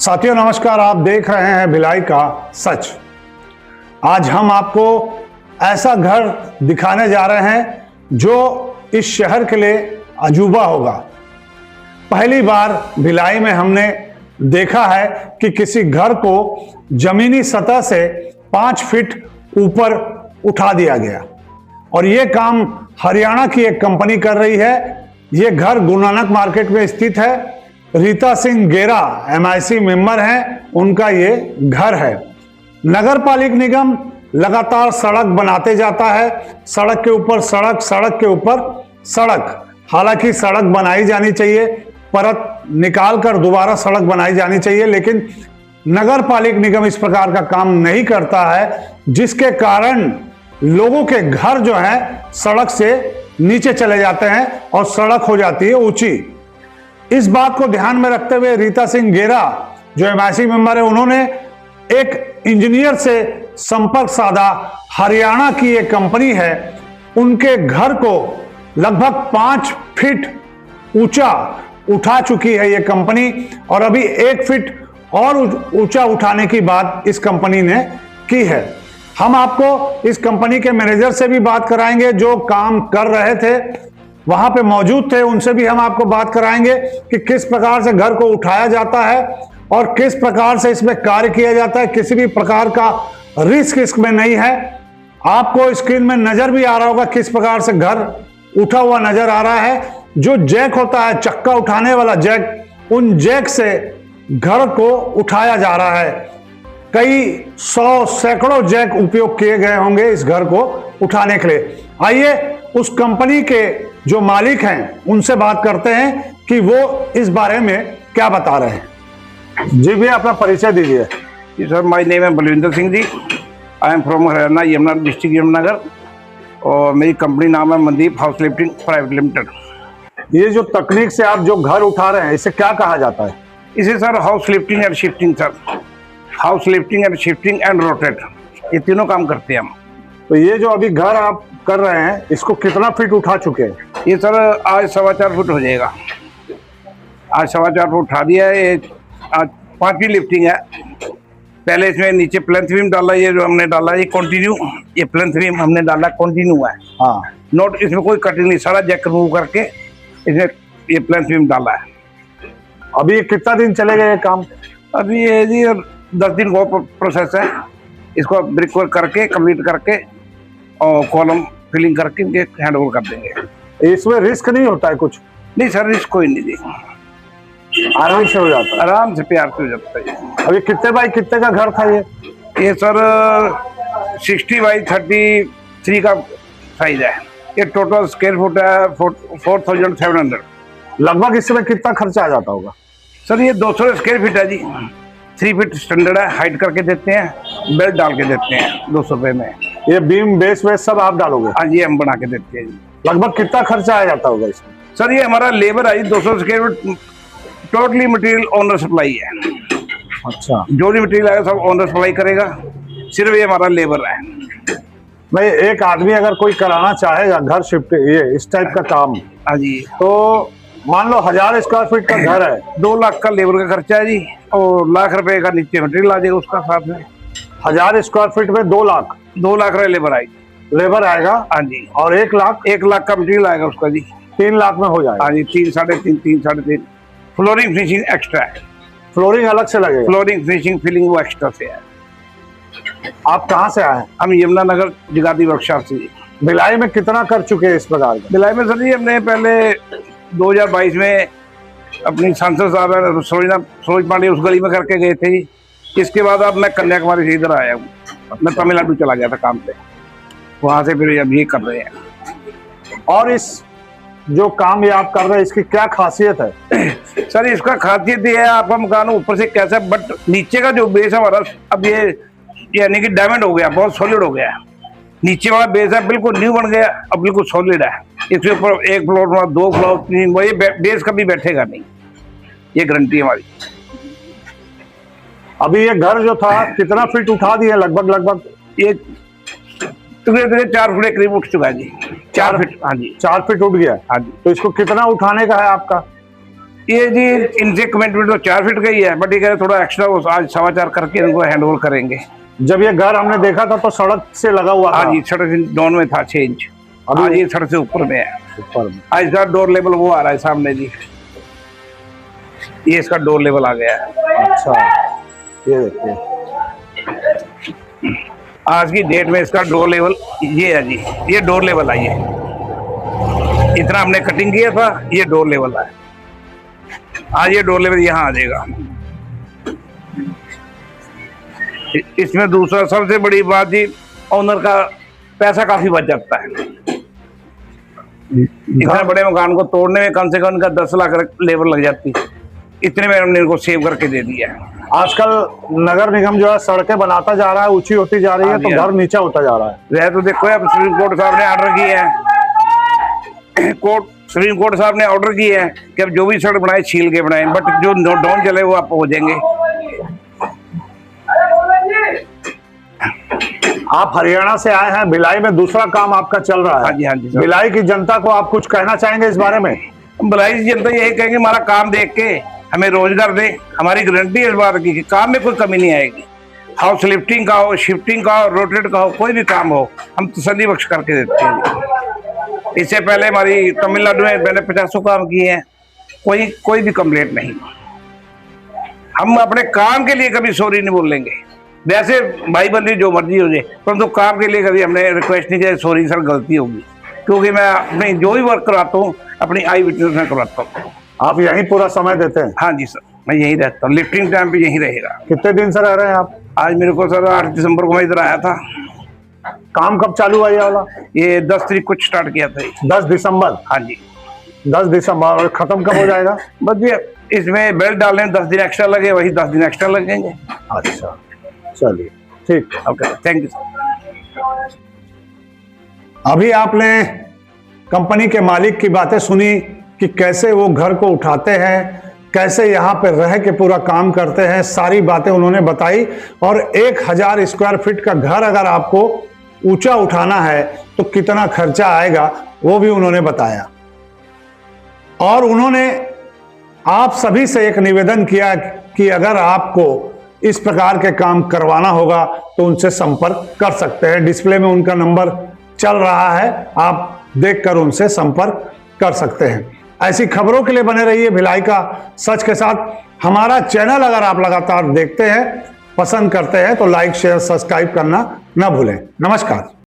साथियों नमस्कार, आप देख रहे हैं भिलाई का सच। आज हम आपको ऐसा घर दिखाने जा रहे हैं जो इस शहर के लिए अजूबा होगा। पहली बार भिलाई में हमने देखा है कि किसी घर को जमीनी सतह से 5 फीट ऊपर उठा दिया गया और ये काम हरियाणा की एक कंपनी कर रही है। ये घर गुरु नानक मार्केट में स्थित है। रीता सिंह गेरा MIC मेंबर हैं, उनका ये घर है। नगर पालिक निगम लगातार सड़क बनाते जाता है, सड़क के ऊपर सड़क, सड़क के ऊपर सड़क। हालांकि सड़क बनाई जानी चाहिए, परत निकाल कर दोबारा सड़क बनाई जानी चाहिए, लेकिन नगर पालिक निगम इस प्रकार का काम नहीं करता है, जिसके कारण लोगों के घर जो है सड़क से नीचे चले जाते हैं और सड़क हो जाती है ऊंची। इस बात को ध्यान में रखते हुए रीता सिंह गेरा जो MIC मेंबर है, उन्होंने एक इंजीनियर से संपर्क साधा। हरियाणा की एक कंपनी है, उनके घर को लगभग 5 फीट ऊंचा उठा चुकी है ये कंपनी और अभी 1 फीट और ऊंचा उठाने की बात इस कंपनी ने की है। हम आपको इस कंपनी के मैनेजर से भी बात कराएंगे जो काम कर रहे थे, वहां पे मौजूद थे, उनसे भी हम आपको बात कराएंगे कि किस प्रकार से घर को उठाया जाता है और किस प्रकार से इसमें कार्य किया जाता है। किसी भी प्रकार का रिस्क इसमें नहीं है। आपको स्क्रीन में नजर भी आ रहा होगा किस प्रकार से घर उठा हुआ नजर आ रहा है। जो जैक होता है, चक्का उठाने वाला जैक, उन जैक से घर को उठाया जा रहा है। कई 100 सैकड़ों जैक उपयोग किए गए होंगे इस घर को उठाने के लिए। आइए उस कंपनी के जो मालिक हैं उनसे बात करते हैं कि वो इस बारे में क्या बता रहे हैं। जी भैया, अपना परिचय दीजिए। जी सर, माय नेम है Balwinder Singh ji. I am from Haryana, Yamuna district Yamunanagar, और मेरी कंपनी नाम है Mandeep house lifting private limited. ये जो तकनीक से आप जो घर उठा रहे हैं, इसे क्या कहा जाता है? इसे sir house lifting and shifting, sir house lifting and shifting and rotate, ये तीनों काम करते हैं हम। तो ये जो अभी घर आप कर रहे हैं, इसको कितना फीट उठा चुके हैं? ये सर आज 4.25 फुट हो जाएगा। आज 4.25 फुट उठा दिया है। ये आज 5वीं लिफ्टिंग है। पहले इसमें नीचे प्लेंथ बीम डाला, ये जो हमने डाला ये कंटिन्यू, ये प्लेंथ बीम हमने डाला कंटिन्यू है। हाँ, नोट इसमें कोई कटिंग नहीं, सारा जैक रिमूव करके इसमें ये प्लेंथ बीम डाला है। अभी कितना दिन चलेगा ये काम? अभी ये जी 10 दिन का प्रोसेस है। इसको ब्रिक वर्क करके कंप्लीट करके और कॉलम फिलिंग करके इनके हैंड ओवर कर देंगे। इसमें रिस्क नहीं होता है कुछ? नहीं सर, रिस्क कोई नहीं दी, आराम से हो जाता है। आराम से प्यार से हो जाता है। अभी कितने बाई कितने का घर था ये सर 60 बाई 33 का साइज है। ये टोटल स्क्वायर फुट है 4700। लगभग इसमें कितना खर्चा आ जाता होगा? सर ये 200 स्क्वायर फीट है जी। 3 फीट स्टैंडर्ड है, हाइट करके देते हैं, बेल्ट डाल के देते हैं 200 रुपये में। ये बीम बेस सब आप डालोगे? हाँ जी, हम बना के देते हैं जी। लगभग कितना खर्चा आ जाता होगा इसमें? सर ये हमारा लेबर है 200 square feet, totally material owner supply है। अच्छा, जो भी मटेरियल आएगा सब ओनर सप्लाई करेगा, सिर्फ ये हमारा लेबर है। भाई एक आदमी अगर कोई कराना चाहेगा घर शिफ्ट, ये इस टाइप का काम, हाँ जी, तो मान लो 1000 स्क्वायर फीट का घर है, 2 लाख का लेबर का खर्चा है जी, और लाख रुपए का नीचे मटेरियल आ जाएगा उसका साथ में। 1000 स्क्वायर फीट में 2 लाख 2 लाख का लेबर आएगी, लेबर आएगा। हाँ जी, और 1 लाख का मटेरियल आएगा उसका जी। 3 लाख में हो जाएगा। हाँ जी, 3, 3.5, 3.5। फ्लोरिंग फिनिशिंग एक्स्ट्रा है। फ्लोरिंग अलग से लगेगा? फ्लोरिंग फिनिशिंग फिलिंग वो एक्स्ट्रा से है। आप कहाँ से आए? हम यमुनानगर जगाती वर्कशॉप से। भिलाई में कितना कर चुके हैं इस प्रकार का? भिलाई में सर जी हमने पहले 2022 में अपनी सांसद साहब सरोज पांडे उस गली में करके गए थे जी। इसके बाद अब मैं कन्याकुमारी से इधर आया हूँ। मैं तमिलनाडु चला गया था काम पे, वहाँ से फिर अब ये कर रहे हैं। और इस जो काम ये आप कर रहे हैं, इसकी क्या खासियत है? सर इसका खासियत ये है, आपका मकान ऊपर से कैसा, बट नीचे का जो बेस है हमारा, अब ये यानी कि डायमंड हो गया, बहुत सॉलिड हो गया। नीचे वाला बेस है बिल्कुल न्यू बन गया, अब बिल्कुल सॉलिड है। इसके ऊपर 1 फ्लोर 2 फ्लोर 3, ये बेस कभी बैठेगा नहीं, ये गारंटी है हमारी। अभी ये घर जो था कितना फीट उठा दिया? लगभग ये धीरे 4 फीट करीब उठ चुका है जी। 4 फीट, हाँ जी, 4 फीट उठ गया। हाँ जी। तो इसको कितना उठाने का है आपका? ये जी इनसे कमिटमेंट तो 4 फीट का ही है, बट ये कह रहे थोड़ा एक्स्ट्रा वो आज 4.25 करके इनको हैंड ओवर करेंगे। जब ये घर हमने देखा था तो सड़क से लगा हुआ था। हाँ जी, सड़क डाउन में था 6 इंच, अभी आज ये सड़क से ऊपर में है। ऊपर में आज इसका डोर लेवल वो आ रहा है सामने जी, ये इसका डोर लेवल आ गया है। अच्छा, ये देखिए आज की डेट में इसका डोर लेवल ये है जी, ये डोर लेवल है। ये इतना हमने कटिंग किया था, ये डोर लेवल है। आज ये डोर लेवल यहाँ आ जाएगा। इसमें दूसरा सबसे बड़ी बात जी, ओनर का पैसा काफी बच जाता है। इतने बड़े मकान को तोड़ने में कम से कम उनका 10 लाख लेबर लग जाती, इतने में हमने इनको सेव करके दे दिया है। आजकल नगर निगम जो है सड़कें बनाता जा रहा है, ऊंची होती जा रही है, तो घर नीचा होता जा रहा है। वह तो देखो अब सुप्रीम कोर्ट साहब ने ऑर्डर किया है, सुप्रीम कोर्ट साहब ने ऑर्डर किया है कि अब जो भी सड़क बनाए छील के बनाए, बट जो डाउन चले वो आप हो जाएंगे। आप हरियाणा से आए हैं, भिलाई में दूसरा काम आपका चल रहा है। हाँ जी, हाँ जी सर। भिलाई की जनता को आप कुछ कहना चाहेंगे इस बारे में? भिलाई की जनता यही कहेंगे हमारा काम देख के हमें रोजगार दे, हमारी गारंटी है इस बात की कि काम में कोई कमी नहीं आएगी। हाउस लिफ्टिंग का हो, शिफ्टिंग का हो, रोटेट का हो, कोई भी काम हो हम तसल्ली बख्श करके देते हैं। इससे पहले हमारी तमिलनाडु में मैंने 50 काम किए हैं, कोई भी कंप्लेंट नहीं। हम अपने काम के लिए कभी सॉरी नहीं बोलेंगे, वैसे भाई बंदी जो मर्जी हो जाए, परंतु काम के लिए कभी हमने रिक्वेस्ट नहीं किया सॉरी सर गलती होगी, क्योंकि मैं अपनी जो भी वर्क कराता हूँ अपनी आई विटनेस में कराता हूँ। आप यहीं पूरा समय देते हैं? हाँ जी सर, मैं यहीं रहता हूँ, लिफ्टिंग टाइम पे यहीं रहेगा। कितने दिन से रह रहे हैं आप? आज मेरे को सर 8 दिसंबर को मैं इधर आया था। काम कब चालू हुआ ये वाला? ये 10 तारीख को स्टार्ट किया था ये। 10 दिसंबर? हाँ जी 10 दिसंबर। और खत्म कब हो जाएगा? बस ये इसमें बेल्ट डालने 10 दिन एक्स्ट्रा लगे, वही 10 दिन एक्स्ट्रा लगेंगे। अच्छा चलिए ठीक। Okay, thank you sir. अभी आपने कंपनी के मालिक की बातें सुनी कि कैसे वो घर को उठाते हैं, कैसे यहाँ पे रह के पूरा काम करते हैं, सारी बातें उन्होंने बताई। और 1000 स्क्वायर फीट का घर अगर आपको ऊंचा उठाना है तो कितना खर्चा आएगा वो भी उन्होंने बताया। और उन्होंने आप सभी से एक निवेदन किया कि अगर आपको इस प्रकार के काम करवाना होगा तो उनसे संपर्क कर सकते हैं। डिस्प्ले में उनका नंबर चल रहा है, आप देखकर उनसे संपर्क कर सकते हैं। ऐसी खबरों के लिए बने रहिए भिलाई का सच के साथ। हमारा चैनल अगर आप लगातार देखते हैं, पसंद करते हैं तो लाइक शेयर सब्सक्राइब करना न भूलें। नमस्कार।